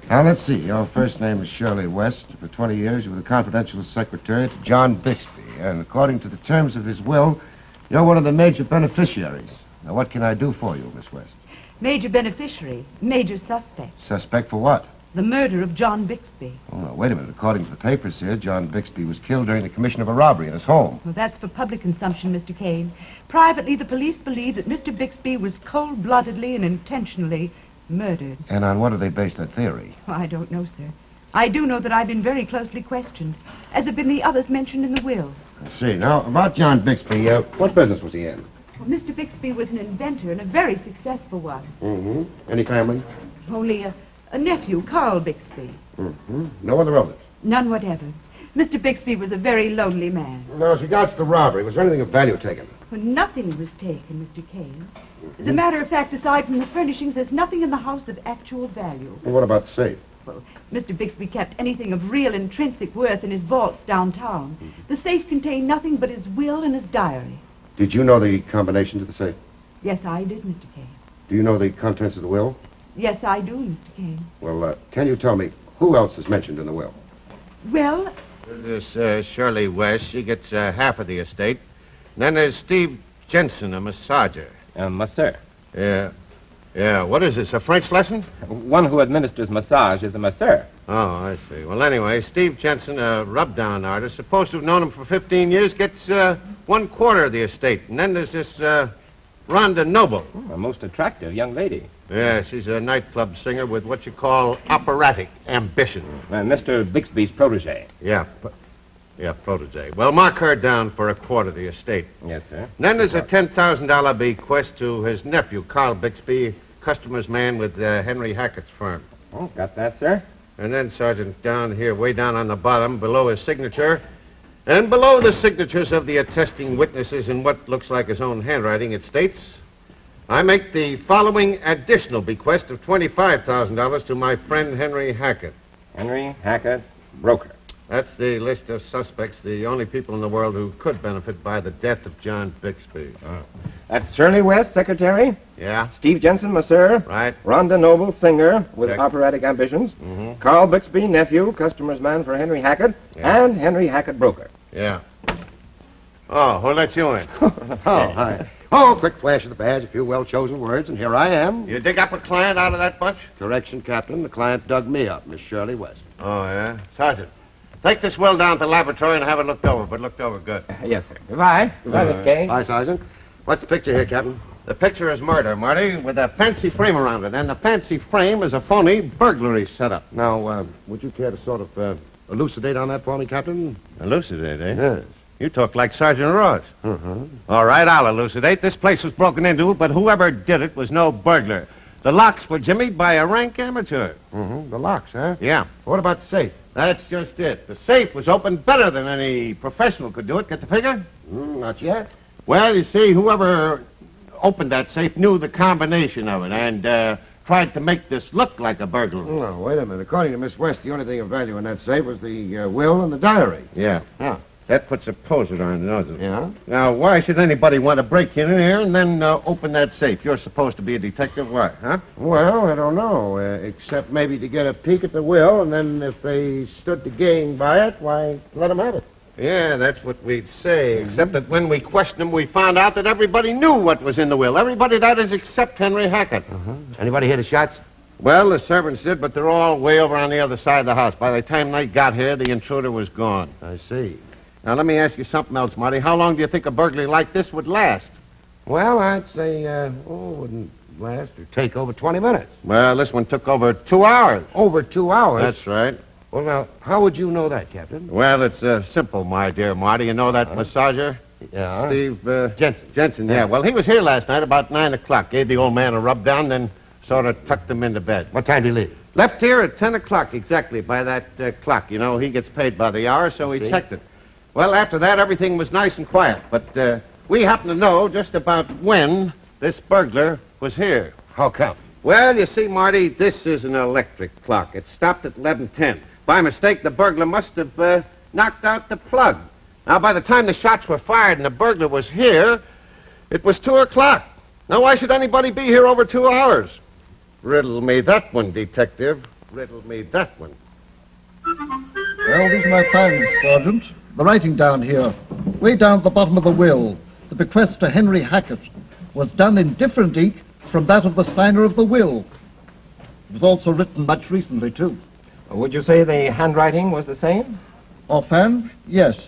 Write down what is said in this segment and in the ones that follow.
Now, let's see. Your first name is Shirley West. For 20 years, you were the confidential secretary to John Bixby. And according to the terms of his will, you're one of the major beneficiaries. Now, what can I do for you, Miss West? Major beneficiary. Major suspect. Suspect for what? The murder of John Bixby. Oh, no, wait a minute. According to the papers here, John Bixby was killed during the commission of a robbery in his home. Well, that's for public consumption, Mr. Kane. Privately, the police believe that Mr. Bixby was cold-bloodedly and intentionally murdered. And on what do they base that theory? Oh, I don't know, sir. I do know that I've been very closely questioned, as have been the others mentioned in the will. I see. Now, about John Bixby, what business was he in? Well, Mr. Bixby was an inventor and a very successful one. Mm-hmm. Any family? Only a nephew, Carl Bixby. Mm-hmm. No other relatives? None whatever. Mr. Bixby was a very lonely man. Now, as regards to the robbery, was there anything of value taken? Well, nothing was taken, Mr. Kane. As a matter of fact, aside from the furnishings, there's nothing in the house of actual value. Well, what about the safe? Well, Mr. Bixby kept anything of real intrinsic worth in his vaults downtown. The safe contained nothing but his will and his diary. Did you know the combination to the safe? Yes, I did, Mr. Kane. Do you know the contents of the will? Yes, I do, Mr. Kane. Well, can you tell me who else is mentioned in the will? Well, This Shirley West, she gets half of the estate. And then there's Steve Jensen, a massager. Masseur. Yeah. Yeah, what is this, a French lesson? One who administers massage is a masseur. Oh, I see. Well, anyway, Steve Jensen, a rub-down artist, supposed to have known him for 15 years, gets 1/4 of the estate. And then there's this Rhonda Noble. Oh, a most attractive young lady. Yeah, she's a nightclub singer with what you call operatic ambition. Mr. Bixby's protege. Yeah, protege. Well, mark her down for 1/4 of the estate. Yes, sir. And then there's a $10,000 bequest to his nephew, Carl Bixby, customer's man with Henry Hackett's firm. Oh, got that, sir? And then, Sergeant, down here, way down on the bottom, below his signature, and below the signatures of the attesting witnesses in what looks like his own handwriting, it states, I make the following additional bequest of $25,000 to my friend Henry Hackett. Henry Hackett, broker. That's the list of suspects, the only people in the world who could benefit by the death of John Bixby. Oh. That's Shirley West, secretary. Yeah? Steve Jensen, masseur. Right. Rhonda Noble, singer with Check. operatic ambitions. Mm-hmm. Carl Bixby, nephew, customer's man for Henry Hackett. Yeah. And Henry Hackett, broker. Yeah. Oh, who let you in? Oh, hi. Oh, quick flash of the badge, a few well-chosen words, and here I am. You dig up a client out of that bunch? Correction, Captain. The client dug me up, Miss Shirley West. Oh, yeah? Sergeant, take this will down to the laboratory and have it looked over, but looked over good. Yes, sir. Goodbye. Goodbye, Miss Kane. Hi, Sergeant. What's the picture here, Captain? The picture is murder, Marty, with a fancy frame around it, and the fancy frame is a phony burglary setup. Now, would you care to sort of elucidate on that for me, Captain? Elucidate, eh? Yes. You talk like Sergeant Ross. Uh-huh. All right, I'll elucidate. This place was broken into, but whoever did it was no burglar. The locks were jimmied by a rank amateur. Mm-hmm. The locks, huh? Yeah. What about the safe? That's just it. The safe was opened better than any professional could do it. Get the figure? Not yet. Well, you see, whoever opened that safe knew the combination of it and tried to make this look like a burglary. No, wait a minute. According to Miss West, the only thing of value in that safe was the will and the diary. Yeah. Yeah. That puts a poser on it, doesn't it? Yeah? Now, why should anybody want to break in here and then open that safe? You're supposed to be a detective. Why, huh? Well, I don't know, except maybe to get a peek at the will, and then if they stood to gain by it, why, let them have it. Yeah, that's what we'd say, except that when we questioned him, we found out that everybody knew what was in the will. Everybody, that is, except Henry Hackett. Anybody hear the shots? Well, the servants did, but they're all way over on the other side of the house. By the time they got here, the intruder was gone. I see. Now, let me ask you something else, Marty. How long do you think a burglary like this would last? Well, I'd say, it wouldn't last or take over 20 minutes. Well, this one took over 2 hours. Over 2 hours? That's right. Well, now, how would you know that, Captain? Well, it's simple, my dear Marty. You know that massager? Yeah. Steve, Jensen. Jensen, yeah. Well, he was here last night about 9 o'clock. Gave the old man a rub down, then sort of tucked him into bed. What time did he leave? Left here at 10 o'clock exactly by that clock. You know, he gets paid by the hour, so he checked it. Well, after that, everything was nice and quiet. But we happen to know just about when this burglar was here. How come? Well, you see, Marty, this is an electric clock. It stopped at 11:10. By mistake, the burglar must have knocked out the plug. Now, by the time the shots were fired and the burglar was here, it was 2 o'clock. Now, why should anybody be here over 2 hours? Riddle me that one, Detective. Riddle me that one. Well, these are my findings, Sergeant. The writing down here, way down at the bottom of the will, the bequest to Henry Hackett was done in different ink from that of the signer of the will. It was also written much recently, too. Would you say the handwriting was the same? Offhand, yes.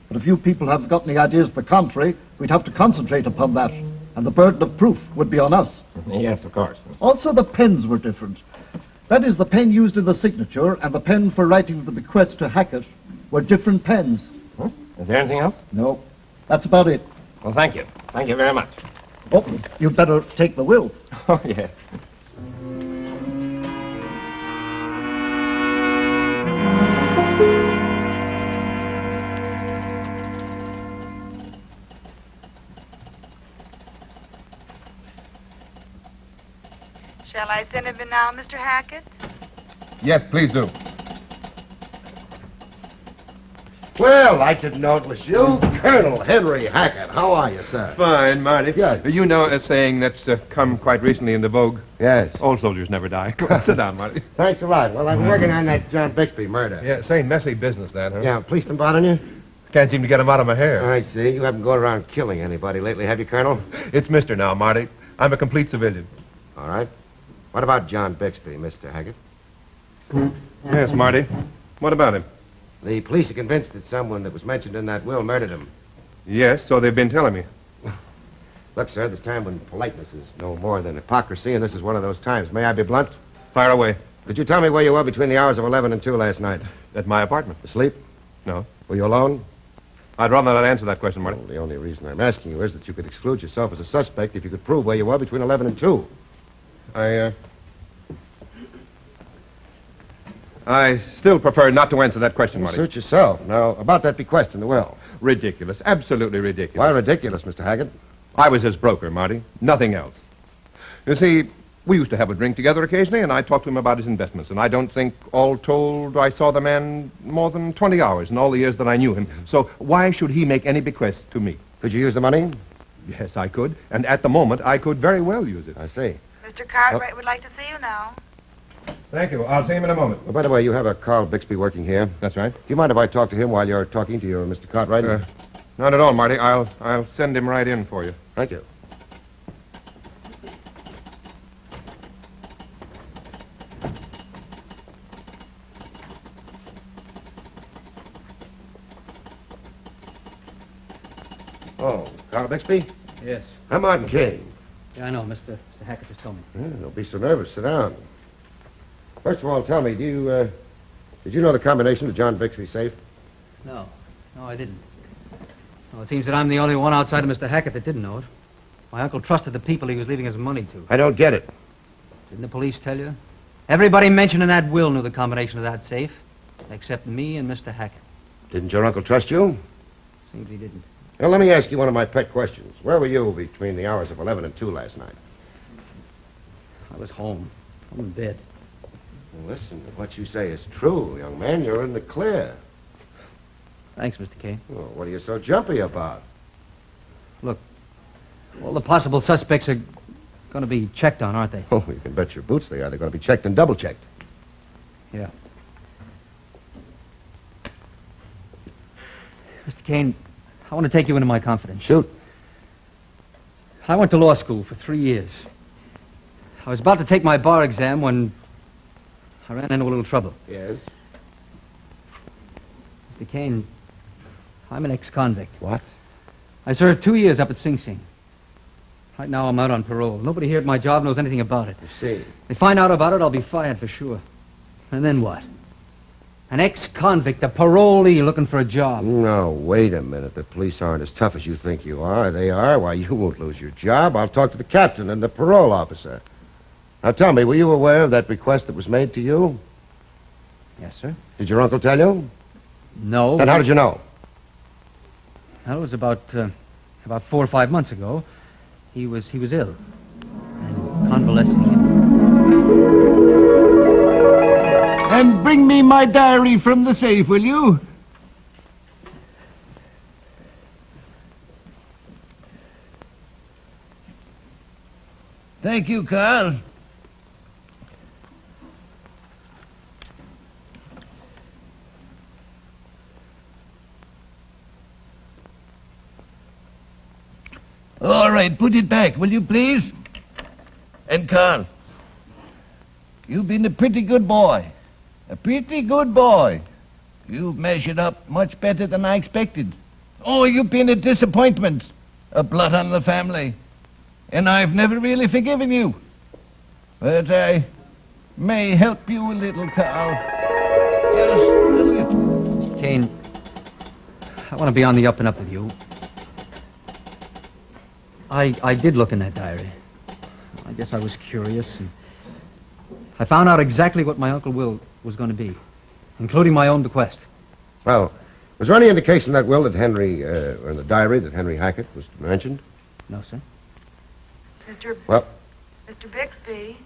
But if you people have got any ideas to the contrary, we'd have to concentrate upon that, and the burden of proof would be on us. Yes, of course. Also, the pens were different. That is, the pen used in the signature and the pen for writing the bequest to Hackett were different pens. Huh? Is there anything else? No, that's about it. Well, thank you. Thank you very much. Oh, you'd better take the will. Oh, yes. Shall I send him in now, Mr. Hackett? Yes, please do. Well, I didn't know it was you. Colonel Henry Hackett. How are you, sir? Fine, Marty. Good. You know a saying that's come quite recently into vogue? Yes. Old soldiers never die. Come on, sit down, Marty. Thanks a lot. Well, I've been working on that John Bixby murder. Yeah, same messy business, that, huh? Yeah, policeman bothering you? Can't seem to get him out of my hair. I see. You haven't gone around killing anybody lately, have you, Colonel? It's Mr. now, Marty. I'm a complete civilian. All right. What about John Bixby, Mr. Hackett? Yes, Marty. What about him? The police are convinced that someone that was mentioned in that will murdered him. Yes, so they've been telling me. Look, sir, there's time when politeness is no more than hypocrisy, and this is one of those times. May I be blunt? Fire away. Could you tell me where you were between the hours of 11 and 2 last night? At my apartment. Asleep? No. Were you alone? I'd rather not answer that question, Marty. Well, the only reason I'm asking you is that you could exclude yourself as a suspect if you could prove where you were between 11 and 2. I still prefer not to answer that question, Marty. Suit yourself. Now, about that bequest in the will. Ridiculous. Absolutely ridiculous. Why ridiculous, Mr. Hackett? I was his broker, Marty. Nothing else. You see, we used to have a drink together occasionally, and I talked to him about his investments. And I don't think, all told, I saw the man more than 20 hours in all the years that I knew him. So why should he make any bequest to me? Could you use the money? Yes, I could. And at the moment, I could very well use it. I see. Mr. Cartwright would like to see you now. Thank you. I'll see him in a moment. Well, by the way, you have a Carl Bixby working here. That's right. Do you mind if I talk to him while you're talking to your Mr. Cartwright? Not at all, Marty. I'll send him right in for you. Thank you. Oh, Carl Bixby? Yes. I'm Martin Kane. Yeah, I know. Mr. Hackett just told me. Don't be so nervous. Sit down. First of all, tell me, did you know the combination to John Bixby's safe? No. No, I didn't. Well, it seems that I'm the only one outside of Mr. Hackett that didn't know it. My uncle trusted the people he was leaving his money to. I don't get it. Didn't the police tell you? Everybody mentioned in that will knew the combination of that safe, except me and Mr. Hackett. Didn't your uncle trust you? Seems he didn't. Now, let me ask you one of my pet questions. Where were you between the hours of 11 and 2 last night? I was home. I'm in bed. Well, listen, if what you say is true, young man, you're in the clear. Thanks, Mr. Kane. Well, what are you so jumpy about? Look, all the possible suspects are going to be checked on, aren't they? Oh, you can bet your boots they are. They're going to be checked and double-checked. Yeah. Mr. Kane, I want to take you into my confidence. Shoot. I went to law school for 3 years. I was about to take my bar exam when I ran into a little trouble. Yes? Mr. Kane, I'm an ex-convict. What? I served 2 years up at Sing Sing. Right now I'm out on parole. Nobody here at my job knows anything about it. I see. They find out about it, I'll be fired for sure. And then what? An ex-convict, a parolee looking for a job. No, wait a minute. The police aren't as tough as you think you are. They are. Why, you won't lose your job. I'll talk to the captain and the parole officer. Now, tell me, were you aware of that request that was made to you? Yes, sir. Did your uncle tell you? No. Then how did you know? Well, it was about 4 or 5 months ago. He was ill and convalescing. And bring me my diary from the safe, will you? Thank you, Carl. All right, put it back, will you, please? And Carl, you've been a pretty good boy. A pretty good boy. You've measured up much better than I expected. Oh, you've been a disappointment. A blot on the family. And I've never really forgiven you. But I may help you a little, Carl. Just a little. Mr. Kane, I want to be on the up and up with you. I did look in that diary. I guess I was curious, and I found out exactly what my Uncle Will was going to be, including my own bequest. Well, was there any indication in that will that Henry, or in the diary that Henry Hackett was mentioned? No, sir. Well? Mr. Bixby,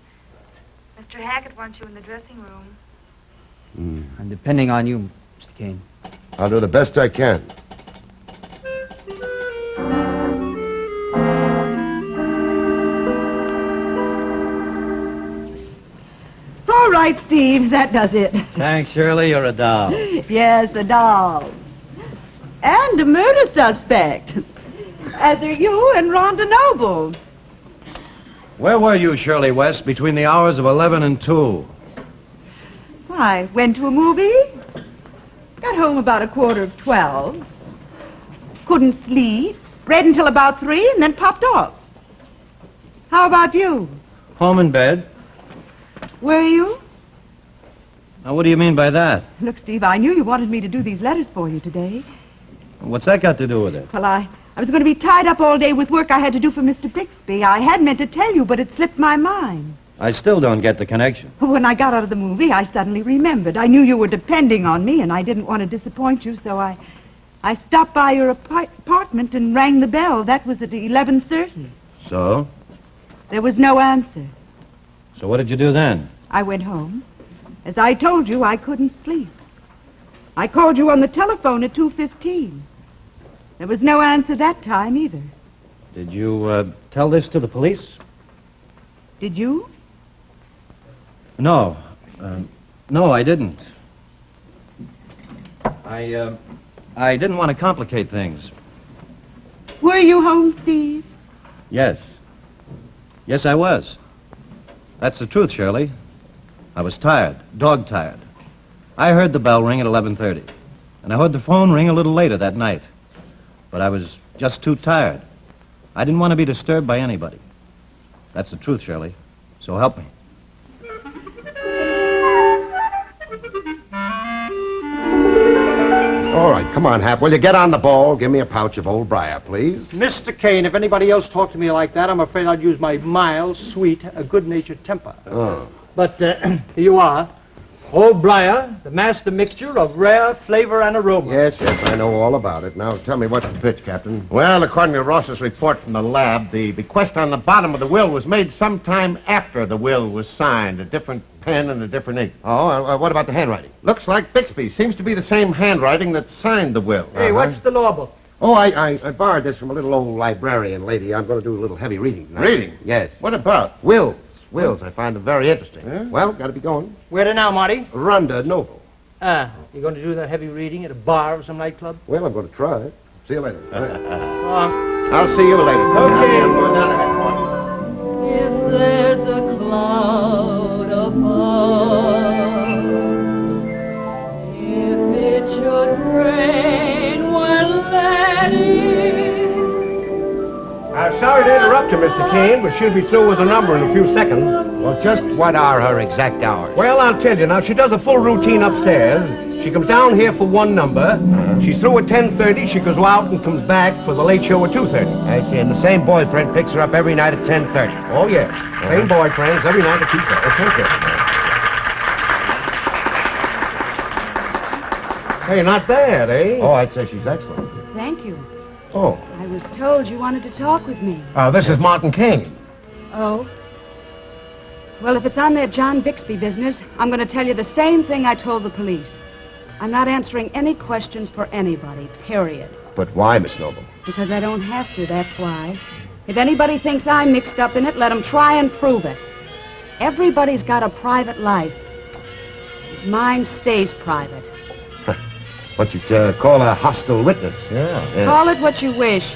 Mr. Hackett wants you in the dressing room. I'm depending on you, Mr. Kane. I'll do the best I can. All right, Steve, that does it. Thanks, Shirley. You're a doll. Yes, a doll. And a murder suspect. As are you and Rhonda Noble. Where were you, Shirley West, between the hours of 11 and 2? Why, went to a movie. Got home about 11:45. Couldn't sleep. Read until about 3 and then popped off. How about you? Home in bed. Were you? Now, what do you mean by that? Look, Steve, I knew you wanted me to do these letters for you today. What's that got to do with it? Well, I was going to be tied up all day with work I had to do for Mr. Bixby. I had meant to tell you, but it slipped my mind. I still don't get the connection. When I got out of the movie, I suddenly remembered. I knew you were depending on me, and I didn't want to disappoint you, so I stopped by your apartment and rang the bell. That was at 11:30. So? There was no answer. So what did you do then? I went home. As I told you, I couldn't sleep. I called you on the telephone at 2:15. There was no answer that time either. Did you tell this to the police? Did you? No. No, I didn't. I didn't want to complicate things. Were you home, Steve? Yes. Yes, I was. That's the truth, Shirley. I was tired, dog-tired. I heard the bell ring at 11:30, and I heard the phone ring a little later that night. But I was just too tired. I didn't want to be disturbed by anybody. That's the truth, Shirley. So help me. All right, come on, Hap. Will you get on the ball? Give me a pouch of Old Briar, please. Mr. Kane, if anybody else talked to me like that, I'm afraid I'd use my mild, sweet, good-natured temper. Oh. But here you are. Old Briar, the master mixture of rare flavor and aroma. Yes, I know all about it. Now, tell me what's the pitch, Captain. Well, according to Ross's report from the lab, the bequest on the bottom of the will was made sometime after the will was signed, a different pen and a different ink. Oh, what about the handwriting? Looks like Bixby. Seems to be the same handwriting that signed the will. Hey, what's the law book? Oh, I borrowed this from a little old librarian lady. I'm going to do a little heavy reading tonight. Reading? Yes. What about? Wills. I find them very interesting. Yeah? Well, got to be going. Where to now, Marty? Rhonda Noble. You going to do that heavy reading at a bar or some nightclub? Well, I'm going to try. See you later. I'll see you later. Okay. I'm going down to headquarters. If there's a cloud above, if it should rain when letting. Sorry to interrupt you, Mr. Kane, but she'll be through with the number in a few seconds. Well, just what are her exact hours? Well, I'll tell you now. She does a full routine upstairs. She comes down here for one number. She's through at 10:30. She goes out and comes back for the late show at 2:30. I see, and the same boyfriend picks her up every night at 10:30. Oh, yes. Same boyfriends every night at 2:30. Hey, not bad, eh? Oh, I'd say she's excellent. Thank you. Oh. I was told you wanted to talk with me. This is Martin Kane. Oh? Well, if it's on that John Bixby business, I'm going to tell you the same thing I told the police. I'm not answering any questions for anybody, period. But why, Miss Noble? Because I don't have to, that's why. If anybody thinks I'm mixed up in it, let them try and prove it. Everybody's got a private life. Mine stays private. What you'd call a hostile witness. Yeah. Call it what you wish.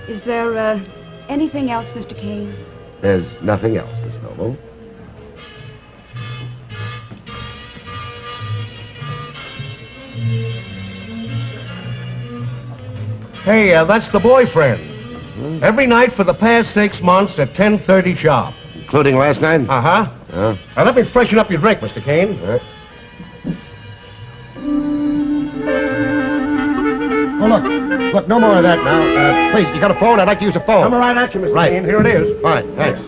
Is there, anything else, Mr. Kane? There's nothing else, Miss Noble. Hey, that's the boyfriend. Every night for the past 6 months at 10:30 sharp. Including last night? Uh-huh. Yeah. Now, let me freshen up your drink, Mr. Kane. Oh, look, no more of that now. Please, you got a phone? I'd like to use a phone. Coming right at you, Mr. Right. Kane. Here it is. Fine, thanks.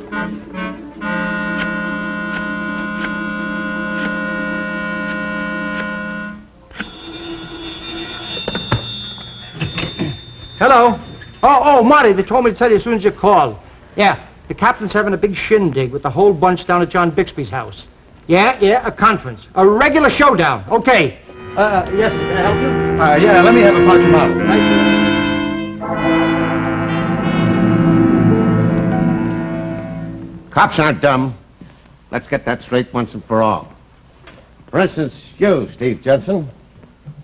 Hello. Oh, Marty, they told me to tell you as soon as you call. Yeah, the captain's having a big shindig with the whole bunch down at John Bixby's house. Yeah, a conference. A regular showdown. Okay. Yes, can I help you? Yeah, let me have a punch him out. Thank you. Cops aren't dumb. Let's get that straight once and for all. For instance, you, Steve Judson.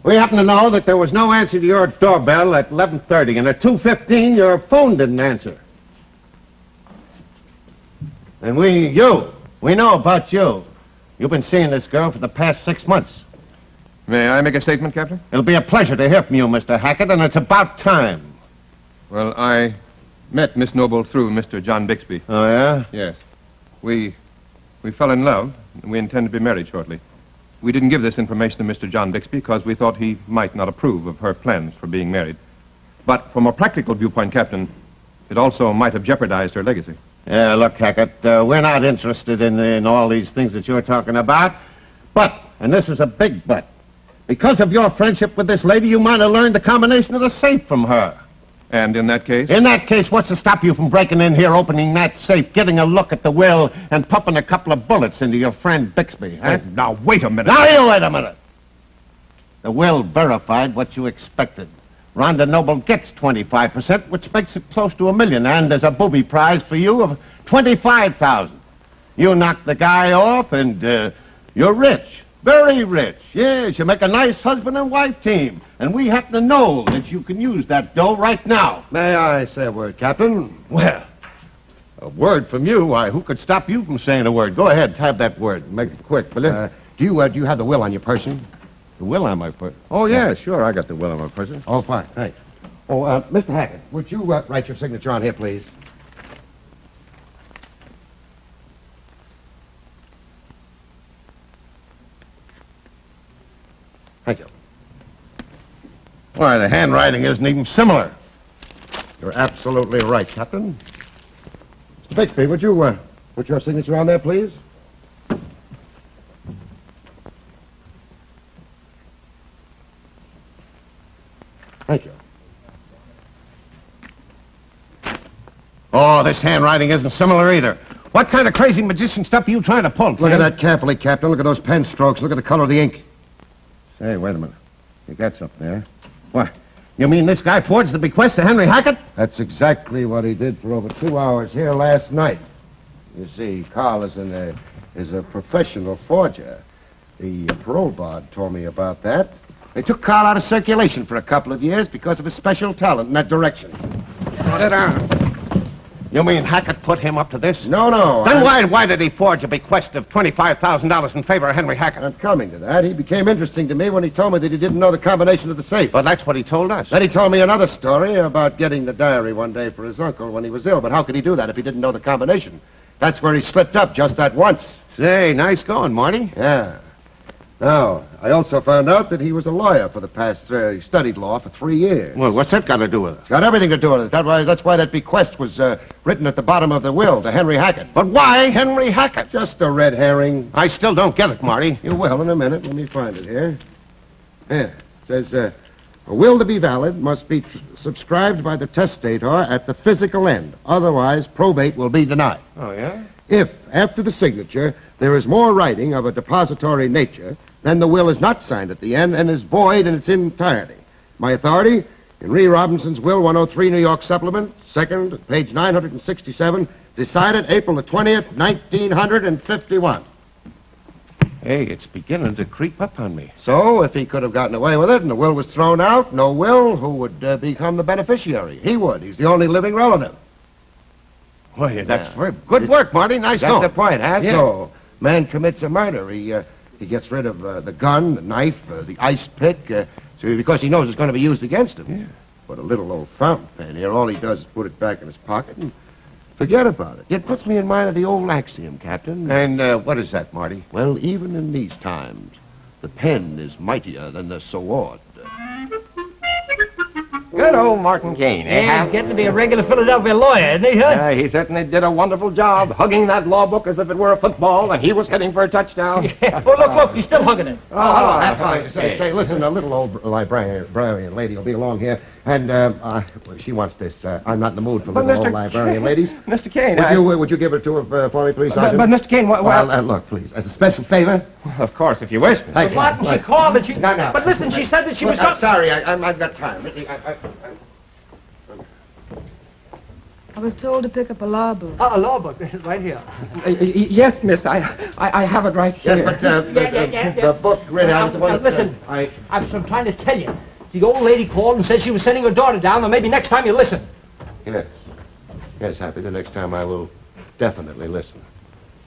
We happen to know that there was no answer to your doorbell at 11:30, and at 2:15 your phone didn't answer. And we know about you. You've been seeing this girl for the past 6 months. May I make a statement, Captain? It'll be a pleasure to hear from you, Mr. Hackett, and it's about time. Well, I met Miss Noble through Mr. John Bixby. Oh, yeah? Yes. We fell in love, and we intend to be married shortly. We didn't give this information to Mr. John Bixby because we thought he might not approve of her plans for being married. But from a practical viewpoint, Captain, it also might have jeopardized her legacy. Yeah, look, Hackett, we're not interested in all these things that you're talking about. But, and this is a big but, because of your friendship with this lady, you might have learned the combination of the safe from her. And in that case? In that case, what's to stop you from breaking in here, opening that safe, getting a look at the will, and pumping a couple of bullets into your friend Bixby, huh? Oh, now, wait a minute. Now, you wait a minute. The will verified what you expected. Rhonda Noble gets 25%, which makes it close to $1 million, and there's a booby prize for you of $25,000. You knock the guy off, and you're rich. Very rich. Yes, you make a nice husband and wife team. And we happen to know that you can use that dough right now. May I say a word, Captain? Well, a word from you? Why, who could stop you from saying a word? Go ahead, have that word. Make it quick, will you? Do you have the will on your person? The will on my person? Oh, yeah, sure. I got the will on my person. Oh, fine. Thanks. Oh, Mr. Hackett, would you write your signature on here, please? Thank you. Why, the handwriting isn't even similar. You're absolutely right, Captain. Mr. Bixby, would you put your signature on there, please? Thank you. Oh, this handwriting isn't similar either. What kind of crazy magician stuff are you trying to pull, Look at that carefully, Captain. Look at those pen strokes. Look at the color of the ink. Say, wait a minute. You got something there. What? You mean this guy forged the bequest to Henry Hackett? That's exactly what he did for over 2 hours here last night. You see, Carl is a professional forger. The parole board told me about that. They took Carl out of circulation for a couple of years because of his special talent in that direction. Sit down. You mean Hackett put him up to this? No. Then why did he forge a bequest of $25,000 in favor of Henry Hackett? I'm coming to that. He became interesting to me when he told me that he didn't know the combination of the safe. But that's what he told us. Then he told me another story about getting the diary one day for his uncle when he was ill. But how could he do that if he didn't know the combination? That's where he slipped up, just that once. Say, nice going, Marty. Yeah. Now, I also found out that he was a lawyer for the past... he studied law for 3 years. Well, what's that got to do with it? It's got everything to do with it. That's why that bequest was written at the bottom of the will to Henry Hackett. But why Henry Hackett? Just a red herring. I still don't get it, Marty. You will in a minute. Let me find it here. Here. It says, a will to be valid must be subscribed by the testator at the physical end. Otherwise, probate will be denied. Oh, yeah? If, after the signature, there is more writing of a depository nature, then the will is not signed at the end and is void in its entirety. My authority, in Ree Robinson's Will 103, New York Supplement, second, page 967, decided April the 20th, 1951. Hey, it's beginning to creep up on me. So, if he could have gotten away with it and the will was thrown out, no will, who would become the beneficiary? He would. He's the only living relative. Well, that's very good work, Marty. Nice That's going. the point, huh? Yeah. So, man commits a murder. He gets rid of the gun, the knife, the ice pick, because he knows it's going to be used against him. Yeah. But a little old fountain pen here, all he does is put it back in his pocket and forget about it. It puts me in mind of the old axiom, Captain. And what is that, Marty? Well, even in these times, the pen is mightier than the sword. Good old Martin Kane, eh? Yeah, he's getting to be a regular Philadelphia lawyer, isn't he, Hud? Yeah, he certainly did a wonderful job, hugging that law book as if it were a football, and he was heading for a touchdown. Yeah. Oh, look, he's still hugging it. Say, listen, a little old librarian lady will be along here, and she wants this. I'm not in the mood for But little Mr. old librarian ladies. Mr. Kane, Would you give her to her for me, please, But Sergeant? Mr. Kane, Well, look, please, as a special favor. Of course, if you wish. Thanks, Martin, she Right. called and she... No. But listen, she said that she was... I'm sorry, I've got time. I was told to pick up a law book. A law book, right here. Yes, miss, I have it right here. Yes, but the book read out is the one... Listen, I'm trying to tell you. The old lady called and said she was sending her daughter down, or maybe next time you listen. Yes, Happy. The next time I will definitely listen.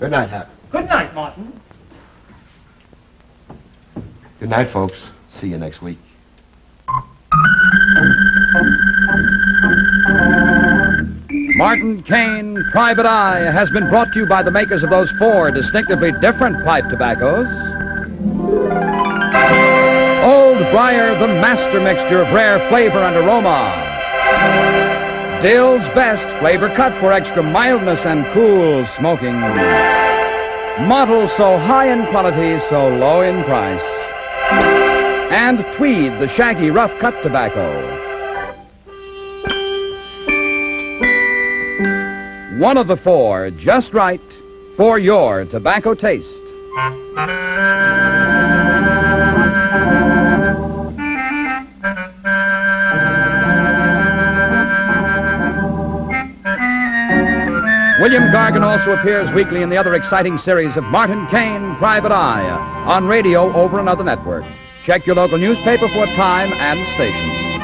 Good night, Happy. Good night, Martin. Good night, folks. See you next week. Martin Kane, Private Eye, has been brought to you by the makers of those 4 distinctively different pipe tobaccos. Old Briar, the master mixture of rare flavor and aroma. Dill's Best, flavor cut for extra mildness and cool smoking. Model so high in quality, so low in price. And Tweed, the shaggy rough cut tobacco. One of the 4, just right for your tobacco taste. William Gargan also appears weekly in the other exciting series of Martin Kane, Private Eye, on radio over another network. Check your local newspaper for time and station.